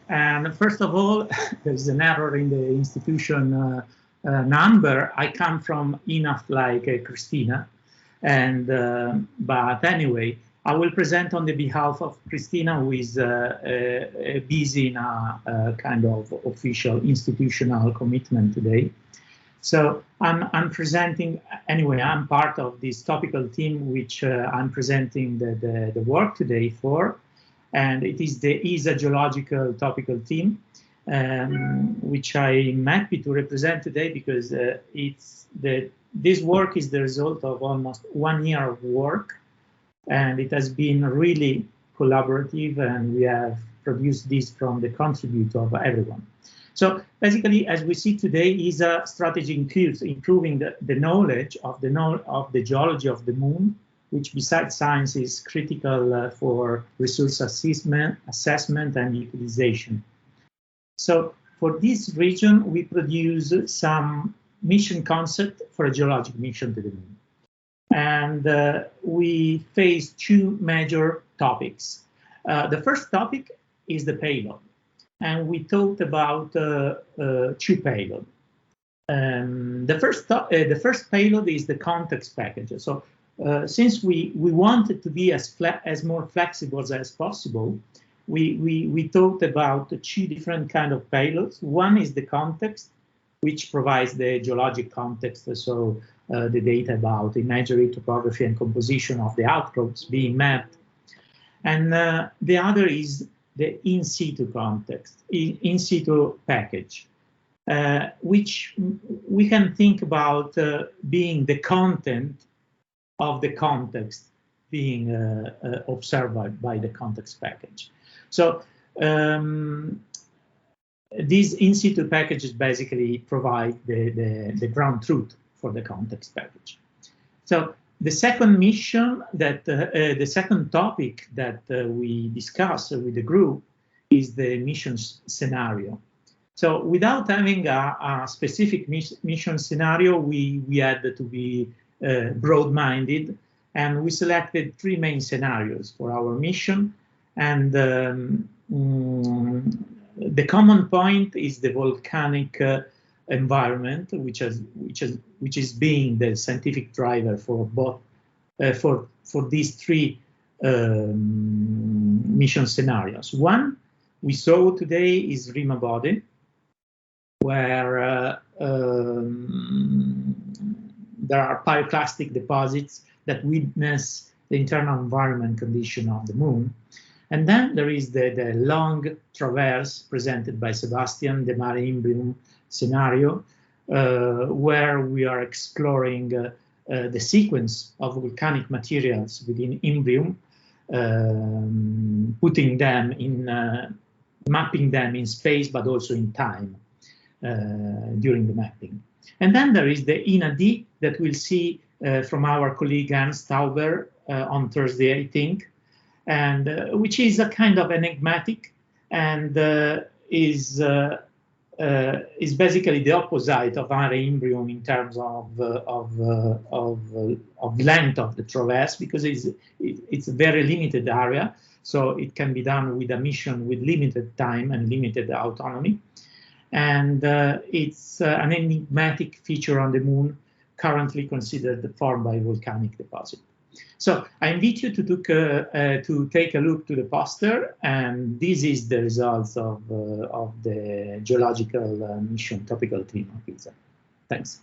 And first of all, there's an error in the institution number. I come from enough like Cristina, and but anyway, I will present on the behalf of Cristina, who is busy in a kind of official institutional commitment today. So I'm presenting, anyway, I'm part of this topical team, which I'm presenting the work today for, and it is the ESA geological topical team, which I'm happy to represent today because this work is the result of almost 1 year of work, and it has been really collaborative, and we have produced this from the contribute of everyone. So basically, as we see today, ESA strategy includes improving the knowledge of the geology of the moon, which besides science is critical for resource assessment and utilization. So for this region, we produce some mission concept for a geologic mission to the moon. And we face two major topics. The first topic is the payload. And we talked about two payloads. The first payload is the context package. So since we wanted to be as more flexible as possible, we talked about two different kind of payloads. One is the context, which provides the geologic context, so the data about imagery, topography, and composition of the outcrops being mapped. And the other is the in situ context, in situ package, which we can think about being the content of the context being observed by the context package. So these in situ packages basically provide the ground truth for the context package. So the second mission that the second topic that we discuss with the group is the mission scenario. So without having a specific mission scenario, we had to be broad-minded, and we selected three main scenarios for our mission. And the common point is the volcanic environment, which is being the scientific driver for both for these three mission scenarios. One we saw today is Rima Bode, where there are pyroclastic deposits that witness the internal environment condition of the moon. And then there is the long traverse presented by Sebastian, the Mare Imbrium scenario, where we are exploring the sequence of volcanic materials within Imbrium, putting them in, mapping them in space, but also in time during the mapping. And then there is the INA-D that we'll see from our colleague Hans Tauber on Thursday, I think, and which is a kind of enigmatic and is basically the opposite of Mare Imbrium in terms of length of the traverse, because it's a very limited area, so it can be done with a mission with limited time and limited autonomy. And it's an enigmatic feature on the moon, currently considered formed by volcanic deposit. So I invite you to take a look to the poster, and this is the results of the geological mission topical team of ESA. Thanks.